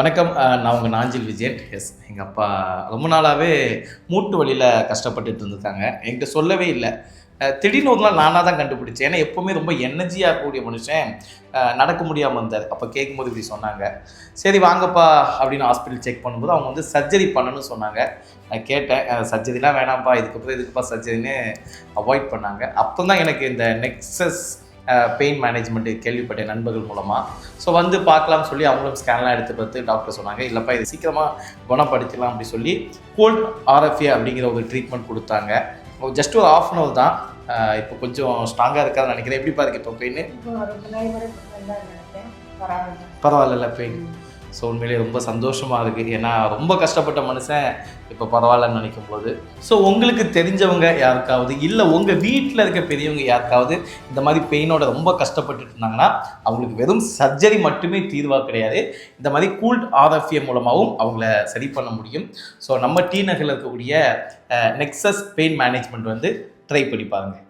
வணக்கம். நான் உங்கள் நாஞ்சில் விஜயன். எங்கள் அப்பா ரொம்ப நாளாகவே மூட்டு வலியில் கஷ்டப்பட்டுட்டு இருந்திருக்காங்க. என்கிட்ட சொல்லவே இல்லை. திடீர்னு ஒரு நாள் நானாக தான் கண்டுபிடிச்சேன். ஏன்னா எப்போவுமே ரொம்ப எனர்ஜியாக இருக்கக்கூடிய மனுஷன் நடக்க முடியாமல் இருந்தார். அப்போ கேட்கும்போது இப்படி சொன்னாங்க. சரி வாங்கப்பா அப்படின்னு ஹாஸ்பிட்டல் செக் பண்ணும்போது அவங்க வந்து சர்ஜரி பண்ணணும்னு சொன்னாங்க. நான் கேட்டேன், சர்ஜரிலாம் வேணாம்ப்பா, இதுக்குப்பா சர்ஜரின்னு அவாய்ட் பண்ணாங்க. அப்போ தான் எனக்கு இந்த நெக்ஸஸ் பெயின் மேனேஜ்மெண்ட்டு கேள்விப்பட்டேன் நண்பர்கள் மூலமாக. ஸோ வந்து பார்க்கலாம்னு சொல்லி அவங்களும் ஸ்கேன்லாம் எடுத்து பார்த்து டாக்டர் சொன்னாங்க, இல்லைப்பா இது சீக்கிரமாக குணப்படுத்திக்கலாம் அப்படி சொல்லி கோல்ட் ஆர்எஃப்ஏ அப்படிங்கிற ஒரு ட்ரீட்மெண்ட் கொடுத்தாங்க. ஜஸ்ட் ஒரு ½ அன் ஹவர் தான். இப்போ கொஞ்சம் ஸ்ட்ராங்காக இருக்காதுன்னு நினைக்கிறேன். எப்படிப்பா இருக்கு இப்போ பெயின்? பரவாயில்ல பெயின். ஸோ உண்மையிலேயே ரொம்ப சந்தோஷமாக இருக்குது. ஏன்னா ரொம்ப கஷ்டப்பட்ட மனுஷன் இப்போ பரவாயில்லன்னு நினைக்கும் போது. ஸோ உங்களுக்கு தெரிஞ்சவங்க யாருக்காவது இல்லை உங்கள் வீட்டில் இருக்க பெரியவங்க யாருக்காவது இந்த மாதிரி பெயினோட ரொம்ப கஷ்டப்பட்டுட்டு இருந்தாங்கன்னா அவங்களுக்கு வெறும் சர்ஜரி மட்டுமே தீர்வாக கிடையாது. இந்த மாதிரி கூல்ட் ஆர்எஃப்ஏ மூலமாகவும் அவங்கள சரி பண்ண முடியும். ஸோ நம்ம டி நகரில் இருக்கக்கூடிய நெக்ஸஸ் பெயின் மேனேஜ்மெண்ட் வந்து ட்ரை பண்ணி பாருங்கள்.